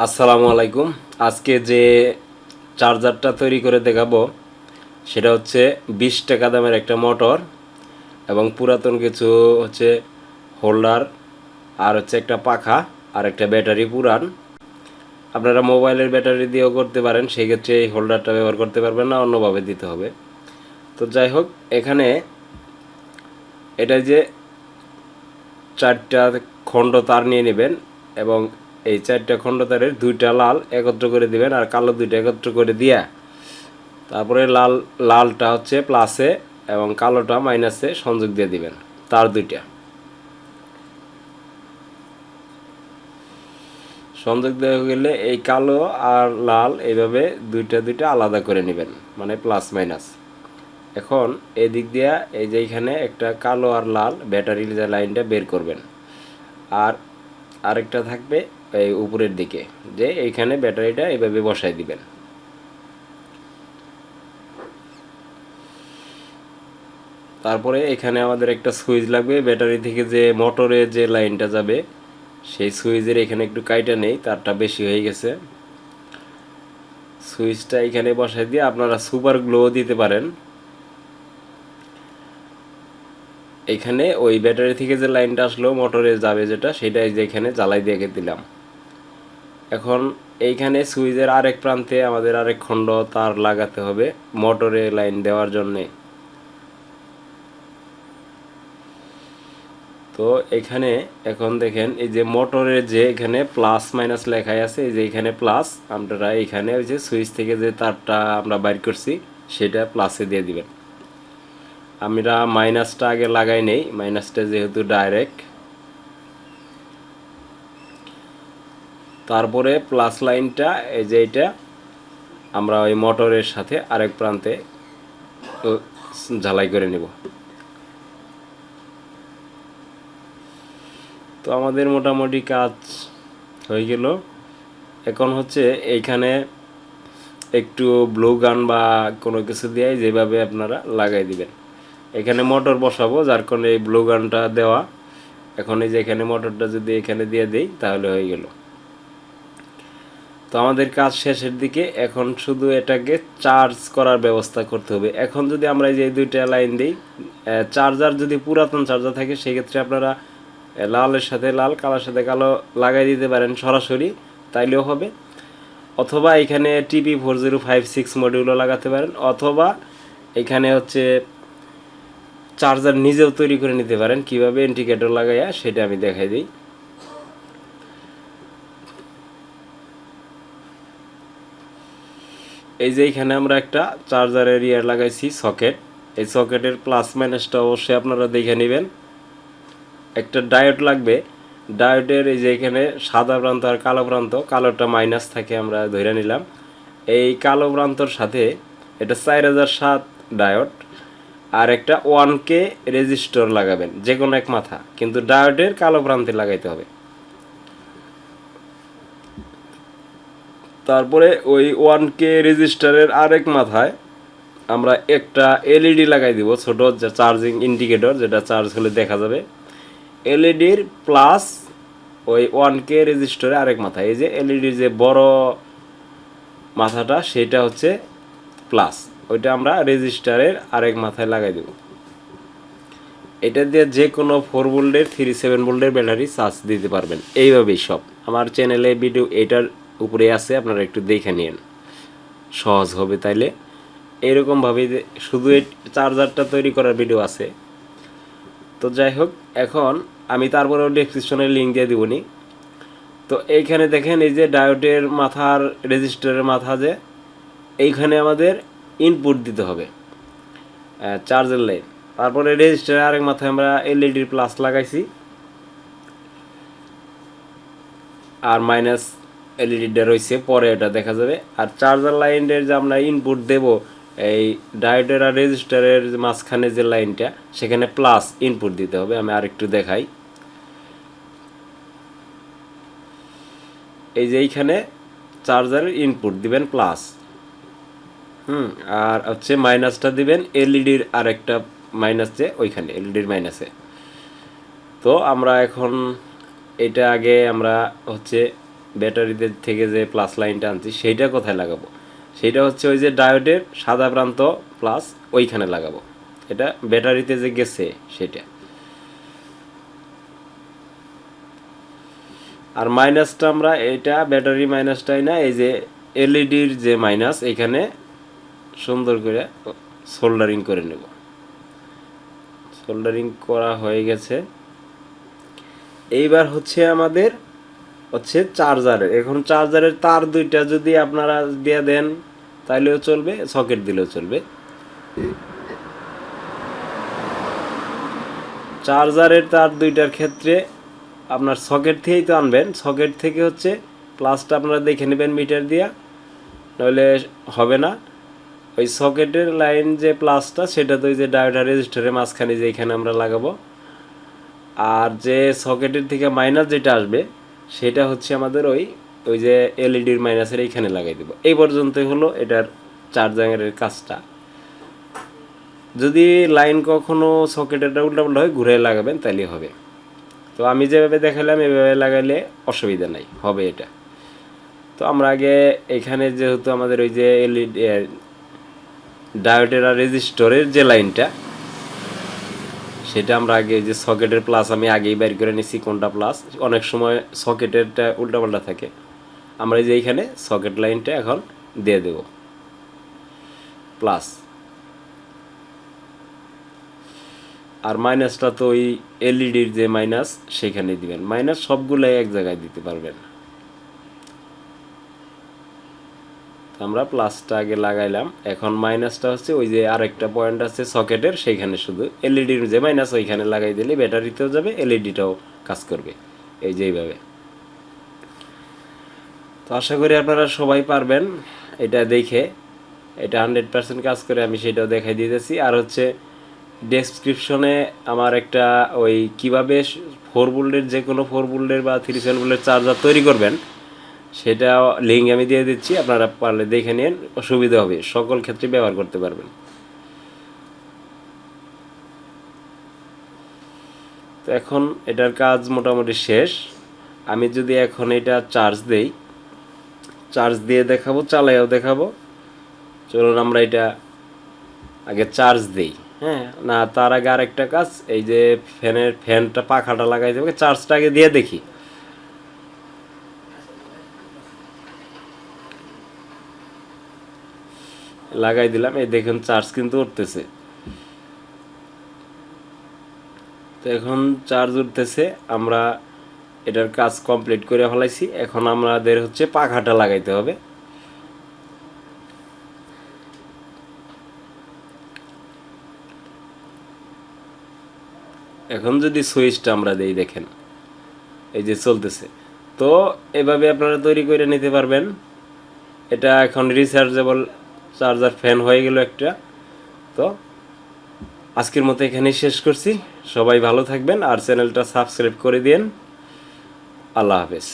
আসসালামু আলাইকুম। আজকে যে চার্জারটা তৈরি করে দেখাবো সেটা হচ্ছে 20 টাকা দামের একটা মোটর এবং পুরাতন কিছু হচ্ছে হোল্ডার আর হচ্ছে একটা পাখা আর একটা ব্যাটারি পুরান। আপনারা মোবাইলের ব্যাটারি দিয়েও করতে পারেন, সেই ক্ষেত্রে এই হোল্ডারটা ব্যবহার করতে পারবেন না, অন্যভাবে দিতে হবে। তো যাই হোক, এখানে এটা যে 4টা খণ্ড তার নিয়ে নেবেন এবং এই 4টা খণ্ড তারের 2টা লাল একত্র করে দিবেন আর কালো 2টা একত্র করে দিয়া তারপরে লালটা হচ্ছে প্লাসে এবং কালোটা মাইনাসে সংযোগ দিয়ে দিবেন। তার 2টা সংযোগ দেওয়া গেলে এই কালো আর লাল এইভাবে 2টা আলাদা করে নেবেন, মানে প্লাস মাইনাস। এখন এই দিক দিয়া এই যে এখানে একটা কালো আর লাল ব্যাটারির যে লাইনটা বের করবেন, আর আরেকটা থাকবে এই উপরের দিকে, যে এইখানে ব্যাটারিটা এইভাবে বসাই দিবেন। তারপরে এখানে আমাদের একটা সুইচ লাগবে, ব্যাটারি থেকে যে মোটরে যে লাইনটা যাবে সেই সুইচের এখানে একটু কাইটা নেই, তারটা বেশি হয়ে গেছে। সুইচটা এখানে বসাই দিয়ে আপনারা সুপার গ্লো দিতে পারেন। এখানে ওই ব্যাটারি থেকে যে লাইনটা আসলো মোটরে যাবে যেটা, সেটা এই যে এখানে জ্বালাই দিয়ে দিলাম। এখন এইখানে সুইচের আরেক প্রান্তে আমাদের আরেক খণ্ড তার লাগাতে হবে মোটরে লাইন দেওয়ার জন্যে। তো এখানে এখন দেখেন এই যে মোটরের যে এখানে প্লাস মাইনাস লেখাই আছে, এই যে এখানে প্লাস, আপনারা এখানে ওই যে সুইচ থেকে যে তারটা আমরা বাইর করছি সেটা প্লাসে দিয়ে দিবেন। আমরা মাইনাসটা আগে লাগাই নেই, মাইনাসটা যেহেতু ডাইরেক্ট। তারপরে প্লাস লাইনটা এই যে এটা আমরা ওই মোটরের সাথে আরেক প্রান্তে ঝালাই করে নেব। তো আমাদের মোটামুটি কাজ হয়ে গেল। এখন হচ্ছে এইখানে একটু ব্লু গান বা কোনো কিছু দিয়ে যেভাবে আপনারা লাগাই দিবেন। এখানে মোটর বসাবো, যার কারণে এই ব্লু গানটা দেওয়া। এখন এই যে এখানে মোটরটা যদি এখানে দিয়ে দেই তাহলে হয়ে গেল। তো আমাদের কাজ শেষের দিকে, এখন শুধু এটাকে চার্জ করার ব্যবস্থা করতে হবে। এখন যদি আমরা এই যে 2টা লাইন দিই, চার্জার যদি পুরাতন চার্জার থাকে সেক্ষেত্রে আপনারা লালের সাথে লাল, কালোর সাথে কালো লাগাই দিতে পারেন সরাসরি, তাইলেও হবে। অথবা এখানে TP4056 মডিউলও লাগাতে পারেন, অথবা এখানে হচ্ছে চার্জার নিজেও তৈরি করে নিতে পারেন। কিভাবে ইন্ডিকেটর লাগাইয়া সেটা আমি দেখাই দিই। এই যে এখানে আমরা একটা চার্জারের ইয়ার লাগাইছি সকেট, এই সকেটের প্লাস মাইনাসটা অবশ্যই আপনারা দেখে নেবেন। একটা ডায়োড লাগবে, ডায়োডের এই যে এখানে সাদা প্রান্ত আর কালো প্রান্ত, কালোটা মাইনাস থাকে আমরা ধরে নিলাম। এই কালো প্রান্তর সাথে এটা 4007 ডায়োড আর একটা 1K রেজিস্টর লাগাবেন, যে কোনো এক মাথা, কিন্তু ডায়োডের কালো প্রান্তে লাগাইতে হবে। তারপরে ওই 1K রেজিস্টারের আরেক মাথায় আমরা একটা এলইডি লাগাই দিব, ছোট যে চার্জিং ইন্ডিকেটর, যেটা চার্জ হলে দেখা যাবে। এলইডির প্লাস ওই 1K রেজিস্টারে আরেক মাথা, এই যে এলইডির যে বড় মাথাটা সেটা হচ্ছে প্লাস, ওইটা আমরা রেজিস্টারের আরেক মাথায় লাগাই দেব। এটা দিয়ে যে কোনো 4 ভোল্টের 37 ভোল্টের ব্যাটারি চার্জ দিতে পারবেন। এইভাবেই সব আমার চ্যানেলে ভিডিও এটার উপরে আছে, আপনারা একটু দেখে নিন, সহজ হবে। তাইলে এইরকমভাবে শুধু এই চার্জারটা তৈরি করার ভিডিও আছে। তো যাই হোক, এখন আমি তারপরেও ডেসক্রিপশনে লিঙ্ক দিয়ে দিবনি। তো এইখানে দেখেন এই যে ডায়োডের মাথার রেজিস্টারের মাথা, যে এইখানে আমাদের ইনপুট দিতে হবে চার্জের লাইন। তারপরে রেজিস্টারের আরেক মাথায় আমরা এলইডির প্লাস লাগাইছি আর মাইনাস এলইডিটা রয়েছে, পরে এটা দেখা যাবে। আর চার্জার লাইনের যে আমরা ইনপুট দেব, এই ডায়োডের আর রেজিস্টারের মাঝখানে যে লাইনটা, সেখানে প্লাস ইনপুট দিতে হবে। আমি আরেকটু দেখাই। এই যে এইখানে চার্জারের ইনপুট দিবেন প্লাস, আর হচ্ছে মাইনাসটা দিবেন এলইডির আরেকটা মাইনাস, যে ওইখানে এলইডির মাইনাসে। তো আমরা এখন এটা আগে আমরা হচ্ছে ব্যাটারিতে থেকে যে প্লাস লাইনটা আনছি সেইটা কোথায় লাগাবো, সেইটা হচ্ছে ওই যে ডায়োডের সাদা প্রান্ত প্লাস ওইখানে লাগাবো, এটা ব্যাটারিতে যে গেছে সেটা। আর মাইনাসটা আমরা এটা ব্যাটারি মাইনাসটাই না, এই যে এলইডির যে মাইনাস এখানে সুন্দর করে সোল্ডারিং করে নেব। সোল্ডারিং করা হয়ে গেছে। এইবার হচ্ছে আমাদের হচ্ছে চার্জারের, এখন চার্জারের তার দুইটা যদি আপনারা দিয়ে দেন তাইলেও চলবে, সকেট দিলেও চলবে। চার্জারের তার দুইটার ক্ষেত্রে আপনার সকেট থেকেই তো আনবেন, সকেট থেকে হচ্ছে প্লাসটা আপনারা দেখে নেবেন মিটার দিয়া, নইলে হবে না। ওই সকেটের লাইন যে প্লাসটা সেটা তো ওই যে ডায়োডার রেজিস্টারের মাঝখানে যে এখানে আমরা লাগাবো, আর যে সকেটের থেকে মাইনাস যেটা আসবে সেটা হচ্ছে আমাদের ওই ওই যে এলইডির মাইনাসের এইখানে লাগাই দেবো। এই পর্যন্তই হলো এটার চার্জারের কাজটা। যদি লাইন কখনো সকেটেরটা উল্টাপাল্টা হয় ঘুরে লাগাবেন তাহলে হবে। তো আমি যেভাবে দেখালাম এভাবে লাগাইলে অসুবিধা নাই, হবে এটা। তো আমরা আগে এখানে যেহেতু আমাদের ওই যে এলইডি ডায়োডের আর রেজিস্টরের যে লাইনটা সেটা আমরা আগে যে সকেটের প্লাস আমি আগেই বের করে নিছি কোনটা প্লাস, অনেক সময় সকেটেরটা উল্টাপাল্টা থাকে, আমরা এই যে এইখানে সকেট লাইনটা এখন দিয়ে দেব প্লাস, আর মাইনাসটা তো ওই এলইডির যে মাইনাস সেখানে দিবেন। মাইনাস সবগুলাই এক জায়গায় দিতে পারবেন। আমরা প্লাসটা আগে লাগাইলাম, এখন মাইনাসটা হচ্ছে ওই যে আরেকটা পয়েন্ট আছে সকেটের সেইখানে, শুধু এলইডির যে মাইনাস ওইখানে লাগাই দিলে ব্যাটারিতেও যাবে, এলইডিটাও কাজ করবে, এই যে এইভাবে। তো আশা করি আপনারা সবাই পারবেন এটা দেখে, এটা 100% কাজ করে, আমি সেটাও দেখাই দিতেছি। আর হচ্ছে ডেসক্রিপশনে আমার একটা ওই কীভাবে 4 ভোল্টের যে কোনো 4 ভোল্টের বা 37 ভোল্টের চার্জার তৈরি করবেন সেটা লিঙ্ক আমি দিয়ে দিচ্ছি, আপনারা পারলে দেখে নিন, সুবিধা হবে, সকল ক্ষেত্রে ব্যবহার করতে পারবেন। তো এখন এটার কাজ মোটামুটি শেষ। আমি যদি এখন এটা চার্জ দেই, চার্জ দিয়ে দেখাবো, চালাইও দেখাবো। চলুন আমরা এটা আগে চার্জ দেই। হ্যাঁ, না তার আগে আরেকটা কাজ, এই যে ফ্যানটা পাখাটা লাগাই দেবো, চার্জটা আগে দিয়ে দেখি। লাগাই দিলাম, এই দেখুন চার্জ কিন্তু উঠতেছে। তো এখন চার্জ উঠতেছে, আমরা এটার কাজ কমপ্লিট করে ফেলাইছি। এখন আমাদের হচ্ছে পাখাটা লাগাইতে হবে। এখন যদি সুইচটা আমরা দেই, দেখেন এই যে চলতেছে। তো এভাবে আপনারা তৈরি করে নিতে পারবেন। এটা এখন রিচার্জেবল চার্জার ফ্যান হয়ে গেল একটা। তো আজকের মতো এখানেই শেষ করছি। সবাই ভালো থাকবেন আর চ্যানেলটা সাবস্ক্রাইব করে দিন। আল্লাহ হাফেজ।